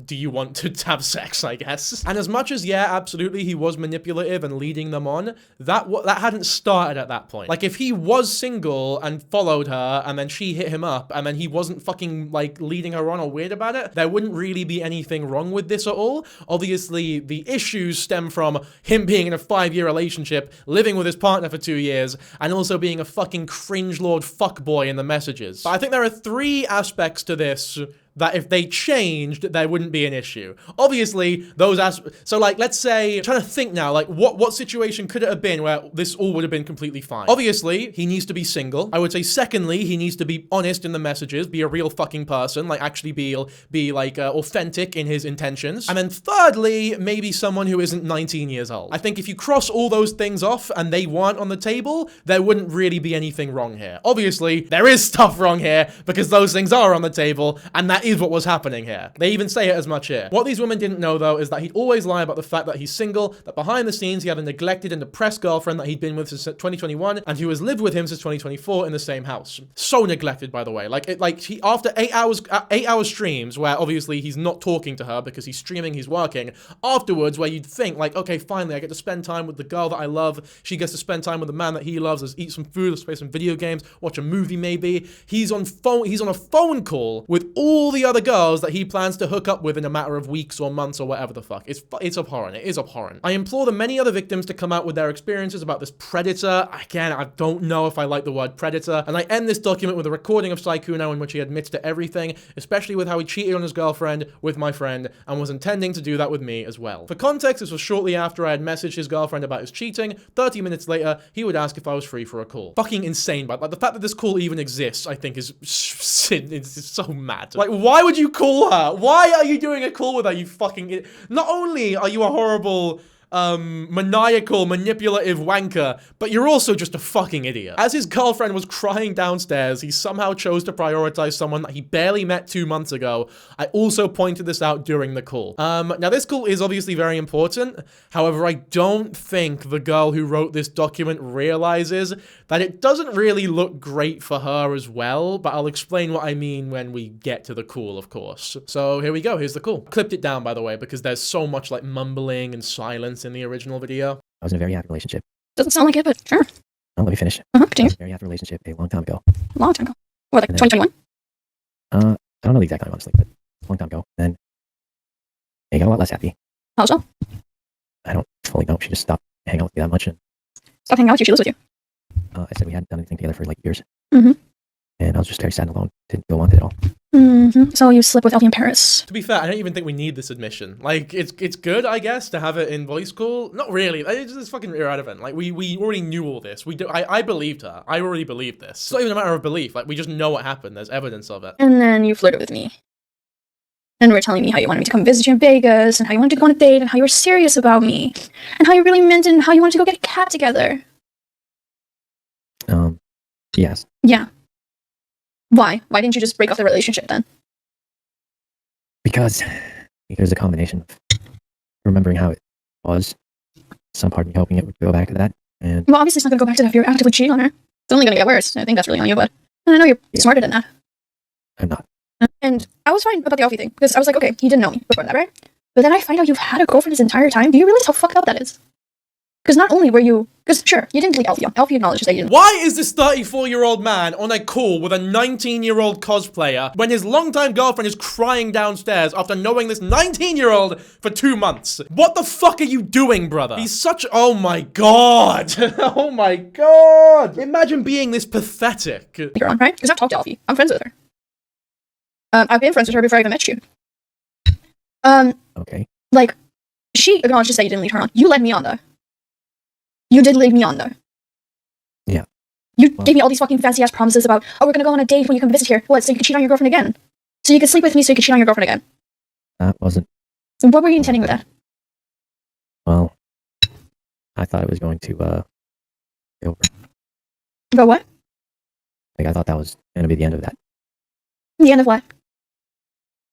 Do you want to have sex, I guess? And as much as, yeah, absolutely, he was manipulative and leading them on, that hadn't started at that point. If he was single and followed her and then she hit him up and then he wasn't fucking, leading her on or weird about it, there wouldn't really be anything wrong with this at all. Obviously, the issues stem from him being in a 5-year relationship, living with his partner for 2 years, and also being a fucking cringe lord fuckboy in the messages. But I think there are 3 aspects to this that if they changed, there wouldn't be an issue. Obviously, so like, let's say, I'm trying to think now, like, what situation could it have been where this all would have been completely fine? Obviously, he needs to be single. I would say, secondly, he needs to be honest in the messages, be a real fucking person, like, actually be like, authentic in his intentions. And then thirdly, maybe someone who isn't 19 years old. I think if you cross all those things off and they weren't on the table, there wouldn't really be anything wrong here. Obviously, there is stuff wrong here because those things are on the table, and that is what was happening here. They even say it as much here. What these women didn't know, though, is that he'd always lie about the fact that he's single, that behind the scenes he had a neglected and depressed girlfriend that he'd been with since 2021, and who has lived with him since 2024 in the same house. So neglected, by the way. He after 8 hour streams where obviously he's not talking to her because he's streaming, he's working. Afterwards, where you'd think like, okay, finally I get to spend time with the girl that I love. She gets to spend time with the man that he loves. Let's eat some food, let's play some video games, watch a movie maybe. He's on a phone call with all the other girls that he plans to hook up with in a matter of weeks or months or whatever the fuck. It's abhorrent. It is abhorrent. I implore the many other victims to come out with their experiences about this predator. Again, I don't know if I like the word predator. And I end this document with a recording of Sykkuno in which he admits to everything, especially with how he cheated on his girlfriend with my friend and was intending to do that with me as well. For context, this was shortly after I had messaged his girlfriend about his cheating. 30 minutes later, he would ask if I was free for a call. Fucking insane, but like the fact that this call even exists, I think is it's so mad. Like, why would you call her? Why are you doing a call with her, you fucking... Not only are you a horrible... maniacal, manipulative wanker, but you're also just a fucking idiot. As his girlfriend was crying downstairs, he somehow chose to prioritize someone that he barely met 2 months ago. I also pointed this out during the call. Now this call is obviously very important. However, I don't think the girl who wrote this document realizes that it doesn't really look great for her as well, but I'll explain what I mean when we get to the call, of course. So here we go, here's the call. Clipped it down, by the way, because there's so much like mumbling and silence in the original video. I was in a very happy relationship. Doesn't sound like it, but sure. Oh, let me finish. I Continue. was in a very happy relationship a long time ago. Long time ago. What, like And then- 2021? I don't know the exact time, honestly, but a long time ago. Then it got a lot less happy. How so? I don't fully know. She just stopped hanging out with me that much, and Stop hanging out with you, she lives with you. I said we hadn't done anything together for like years. Mhm. And I was just very sad and alone. Didn't go on with it at all. So you slept with Elfie in Paris. To be fair, I don't even think we need this admission. Like, it's good, I guess, to have it in voice call. Not really. It's fucking irrelevant. Like, we already knew all this. I believed her. I already believed this. It's not even a matter of belief. Like, we just know what happened. There's evidence of it. And then you flirted with me. And you were telling me how you wanted me to come visit you in Vegas, and how you wanted to go on a date, and how you were serious about me, and how you really meant it, and how you wanted to go get a cat together. Yes. Yeah. Why? Why didn't you just break off the relationship then? Because there's a combination of remembering how it was, some part of me hoping it would go back to that, and Well, obviously it's not going to go back to that if you're actively cheating on her. It's only going to get worse. I think that's really on you, bud. And I know you're smarter than that. I'm not. And I was fine about the Elfie thing, because I was like, okay, he didn't know me before that, right? But then I find out you've had a girlfriend this entire time. Do you realize how fucked up that is? Because not only were you... Because, sure, you didn't delete Elfie. Elfie acknowledges that you didn't. Why is this 34-year-old man on a call with a 19-year-old cosplayer when his longtime girlfriend is crying downstairs after knowing this 19-year-old for 2 months? What the fuck are you doing, brother? He's such... Oh my god. Oh my god. Imagine being this pathetic. You're on, right? Because I've talked to Elfie. I'm friends with her. I've been friends with her before I even met you. Okay. Like, she acknowledges that you didn't lead her on. You led me on, though. You did lead me on, though. Yeah. You gave me all these fucking fancy-ass promises about, oh, we're gonna go on a date when you come visit here. What, so you could cheat on your girlfriend again? So you could sleep with me so you could cheat on your girlfriend again? That wasn't... So what were you intending with that? Well, I thought it was going to, go over. About what? Like, I thought that was going to be the end of that. The end of what?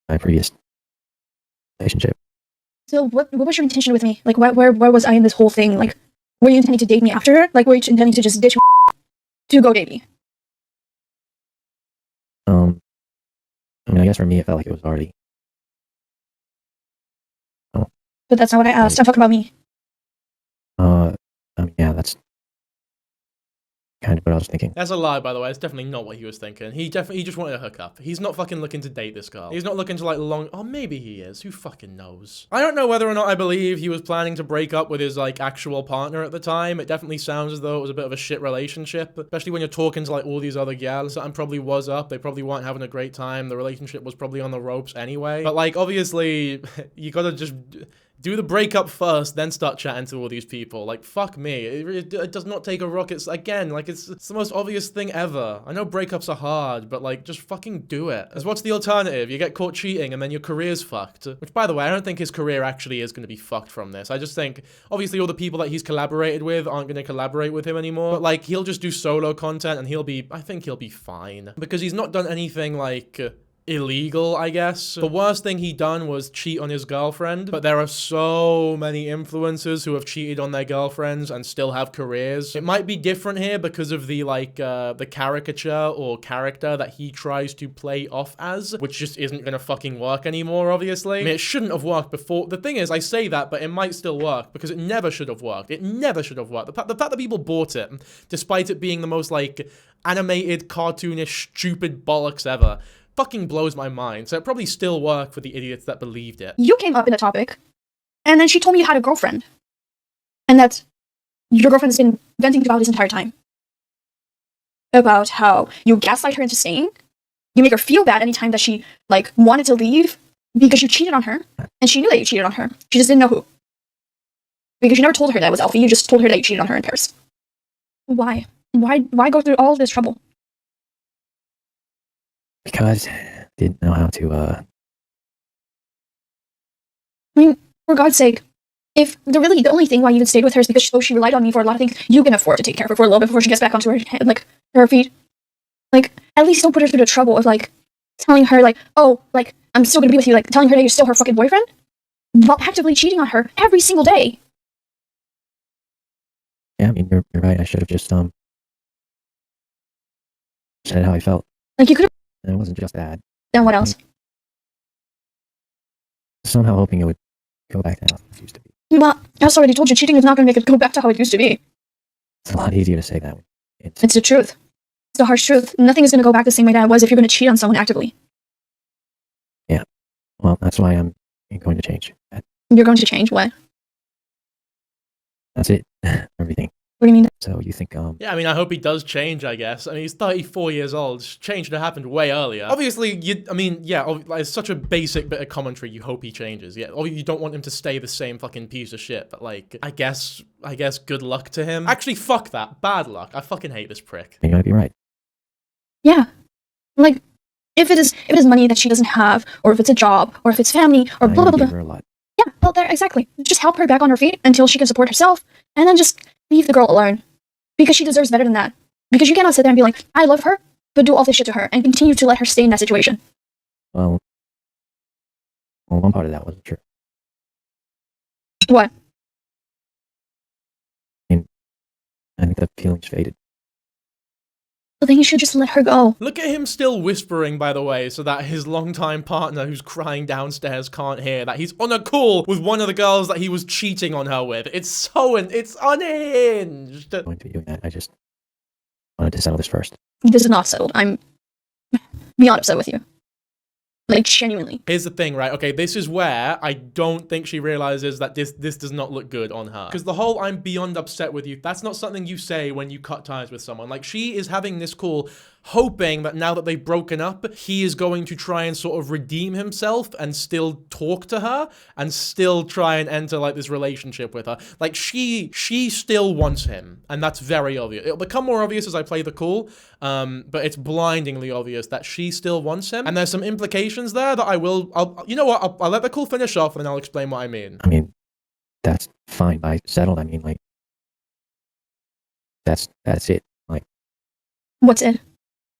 My previous relationship. So what was your intention with me? Like, where was I in this whole thing? Like, were you intending to date me after her? Like, were you intending to just ditch to go date me? I mean, I guess for me, it felt like it was already... Oh. But that's not what I asked. I'm talking about me. I mean, yeah, that's kind of what I was thinking. That's a lie, by the way. It's definitely not what he was thinking. He just wanted a hookup. He's not fucking looking to date this girl. He's not looking to, like, oh, maybe he is. Who fucking knows? I don't know whether or not I believe he was planning to break up with his, like, actual partner at the time. It definitely sounds as though it was a bit of a shit relationship, especially when you're talking to, like, all these other gals. Something probably was up. They probably weren't having a great time. The relationship was probably on the ropes anyway. But, like, obviously, you gotta just do the breakup first, then start chatting to all these people. Like, fuck me. It does not take a rocket. Again, like, it's the most obvious thing ever. I know breakups are hard, but, like, just fucking do it. Because what's the alternative? You get caught cheating and then your career's fucked. Which, by the way, I don't think his career actually is going to be fucked from this. I just think, obviously, all the people that he's collaborated with aren't going to collaborate with him anymore. But, like, he'll just do solo content and I think he'll be fine. Because he's not done anything, like, illegal, I guess. The worst thing he done was cheat on his girlfriend, but there are so many influencers who have cheated on their girlfriends and still have careers. It might be different here because of the, like, the caricature or character that he tries to play off as, which just isn't gonna fucking work anymore, obviously. I mean, it shouldn't have worked before. The thing is, I say that, but it might still work because it never should have worked. It never should have worked. The fact that people bought it, despite it being the most, like, animated, cartoonish, stupid bollocks ever, fucking blows my mind. So it probably still worked for the idiots that believed it. You came up in a topic, and then she told me you had a girlfriend, and that your girlfriend has been venting about this entire time. About how you gaslight her into staying, you make her feel bad anytime that she, like, wanted to leave because you cheated on her, and she knew that you cheated on her. She just didn't know who. Because you never told her that was Alfie, you just told her that you cheated on her in Paris. Why? Why go through all this trouble? Because I didn't know how to, I mean, for God's sake, if the only thing why you even stayed with her is because she relied on me for a lot of things, you can afford to take care of her for a little bit before she gets back onto her head, like, her feet. Like, at least don't put her through the trouble of, like, telling her, like, oh, like, I'm still gonna be with you, like, telling her that you're still her fucking boyfriend, while actively cheating on her every single day. yeah, I mean, you're right. I should have just, said how I felt. Like, you could have. And it wasn't just that. Then what else? Somehow hoping it would go back to how it used to be. Well, I already told you, cheating is not gonna make it go back to how it used to be. It's a lot easier to say that. It's the truth. It's the harsh truth. Nothing is gonna go back the same way that it was if you're gonna cheat on someone actively. Yeah. Well, that's why I'm going to change. You're going to change what? That's it. Everything. What do you mean? So you think, Yeah, I mean, I hope he does change, I guess. I mean, he's 34 years old. Change should have happened way earlier. Obviously, it's such a basic bit of commentary. You hope he changes. Yeah, or you don't want him to stay the same fucking piece of shit. But, like, I guess good luck to him. Actually, fuck that. Bad luck. I fucking hate this prick. you might be right. Yeah. Like, if it is money that she doesn't have, or if it's a job, or if it's family, or blah, blah, blah, Give blah. her a lot. Yeah, well, there, exactly. Just help her back on her feet until she can support herself, and then just leave the girl alone. Because she deserves better than that. Because you cannot sit there and be like, I love her, but do all this shit to her, and continue to let her stay in that situation. Well, one part of that wasn't true. What? I think the feelings faded. Well, then you should just let her go. Look at him still whispering, by the way, so that his longtime partner who's crying downstairs can't hear that he's on a call with one of the girls that he was cheating on her with. It's unhinged. Going to be doing that. I just wanted to settle this first. This is not settled. I'm beyond upset with you. Like, genuinely. Here's the thing, right? Okay, this is where I don't think she realizes that this does not look good on her. Because the whole I'm beyond upset with you, that's not something you say when you cut ties with someone. Like, she is having this call hoping that now that they've broken up, he is going to try and sort of redeem himself and still talk to her and still try and enter, like, this relationship with her. Like, she still wants him, and that's very obvious. It'll become more obvious as I play the call, but it's blindingly obvious that she still wants him, and there's some implications there that you know what, I'll let the call finish off and then I'll explain what I mean. I mean, that's fine by settled. I mean, like, that's it. Like, What's it?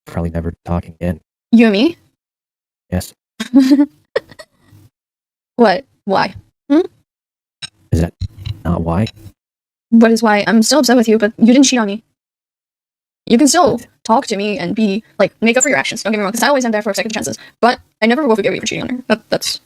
probably never talking again. You and me? Yes. What? Why? Is that not why? What is why? I'm still upset with you, but you didn't cheat on me. You can still talk to me and be, like, make up for your actions. Don't get me wrong, because I always am there for second chances. But I never will forgive you for cheating on her. That's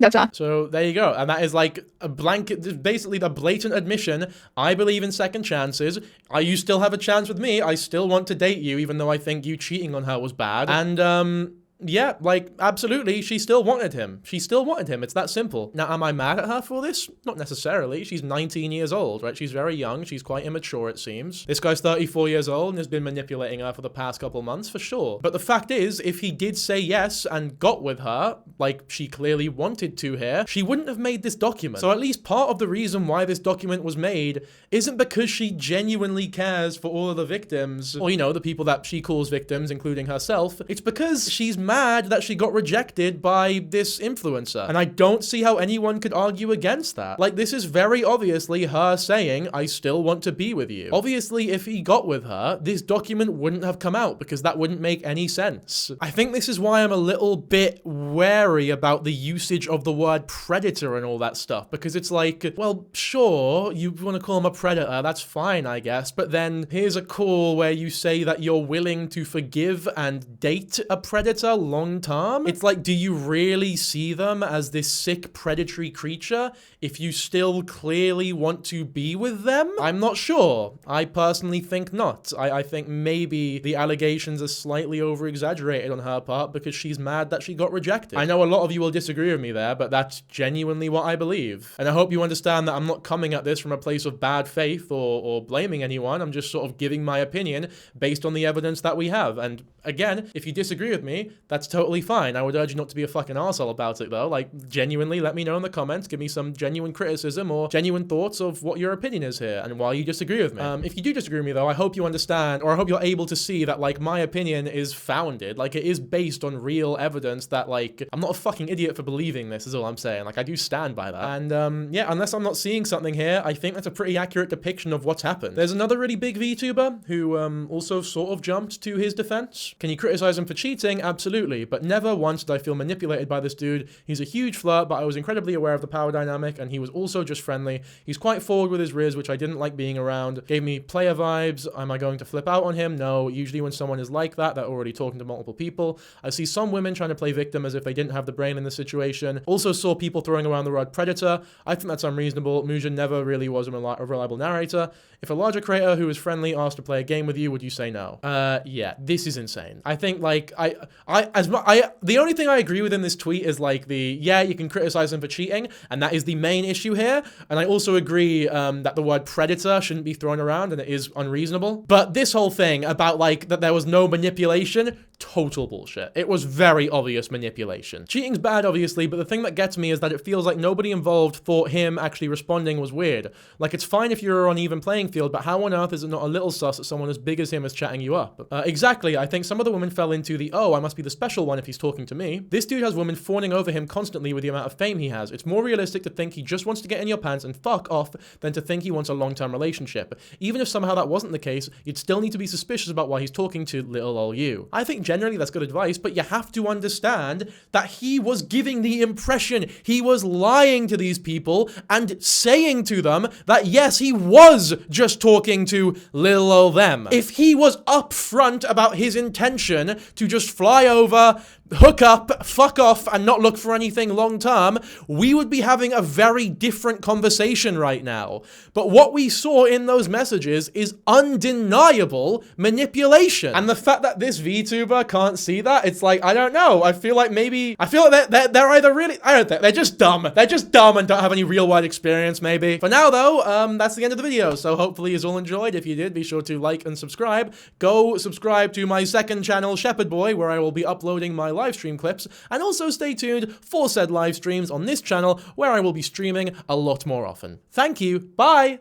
That's that. So there you go. And that is like a blanket, basically the blatant admission. I believe in second chances. You still have a chance with me. I still want to date you, even though I think you cheating on her was bad. And, yeah, like, absolutely, she still wanted him. She still wanted him. It's that simple. Now, am I mad at her for this? Not necessarily. She's 19 years old, right? She's very young. She's quite immature, it seems. This guy's 34 years old and has been manipulating her for the past couple months, for sure. But the fact is, if he did say yes and got with her, like she clearly wanted to here, she wouldn't have made this document. So at least part of the reason why this document was made isn't because she genuinely cares for all of the victims, or, you know, the people that she calls victims, including herself. It's because she's mad that she got rejected by this influencer. And I don't see how anyone could argue against that. Like, this is very obviously her saying, I still want to be with you. Obviously, if he got with her, this document wouldn't have come out because that wouldn't make any sense. I think this is why I'm a little bit wary about the usage of the word predator and all that stuff, because it's like, well, sure, you want to call him a predator, that's fine, I guess, but then here's a call where you say that you're willing to forgive and date a predator long term. It's like, do you really see them as this sick predatory creature if you still clearly want to be with them? I'm not sure. I personally think not. I think maybe the allegations are slightly over-exaggerated on her part because she's mad that she got rejected. I know a lot of you will disagree with me there, but that's genuinely what I believe. And I hope you understand that I'm not coming at this from a place of bad faith or blaming anyone. I'm just sort of giving my opinion based on the evidence that we have. And again, if you disagree with me, that's totally fine. I would urge you not to be a fucking arsehole about it though. Like, genuinely let me know in the comments, give me some genuine criticism or genuine thoughts of what your opinion is here and why you disagree with me. If you do disagree with me though, I hope you understand, or I hope you're able to see that, like, my opinion is founded. Like, it is based on real evidence that, like, I'm not a fucking idiot for believing this is all I'm saying. Like, I do stand by that. And yeah, unless I'm not seeing something here, I think that's a pretty accurate depiction of what's happened. There's another really big VTuber who also sort of jumped to his defense. Can you criticize him for cheating? Absolutely, but never once did I feel manipulated by this dude. He's a huge flirt, but I was incredibly aware of the power dynamic, and he was also just friendly. He's quite forward with his riz, which I didn't like being around. Gave me player vibes. Am I going to flip out on him? No. Usually when someone is like that, they're already talking to multiple people. I see some women trying to play victim as if they didn't have the brain in the situation. Also saw people throwing around the word predator. I think that's unreasonable. Muja never really was a reliable narrator. If a larger creator who is friendly asked to play a game with you, would you say no? Yeah, this is insane. I think, like, the only thing I agree with in this tweet is, like, yeah, you can criticize him for cheating, and that is the main issue here. And I also agree that the word predator shouldn't be thrown around, and it is unreasonable. But this whole thing about, like, that there was no manipulation, total bullshit. It was very obvious manipulation. Cheating's bad, obviously, but the thing that gets me is that it feels like nobody involved thought him actually responding was weird. Like, it's fine if you're on even playing field, but how on earth is it not a little sus that someone as big as him is chatting you up? Exactly. I think some of the women fell into the, oh, I must be the special one if he's talking to me. This dude has women fawning over him constantly with the amount of fame he has. It's more realistic to think he just wants to get in your pants and fuck off than to think he wants a long-term relationship. Even if somehow that wasn't the case, you'd still need to be suspicious about why he's talking to little old you. I think generally that's good advice, but you have to understand that he was giving the impression, he was lying to these people and saying to them that yes, he was just talking to little old them. If he was upfront about his intention to just fly over, hook up, fuck off, and not look for anything long term, we would be having a very different conversation right now. But what we saw in those messages is undeniable manipulation. And the fact that this VTuber can't see that, it's like, I don't know. I feel like they're either really, I don't think, they're just dumb. They're just dumb and don't have any real world experience, maybe. For now, though, that's the end of the video. So hopefully you all enjoyed. If you did, be sure to like and subscribe. Go subscribe to my second channel, Shepherd Boy, where I will be uploading my live stream clips, and also stay tuned for said live streams on this channel where I will be streaming a lot more often. Thank you. Bye.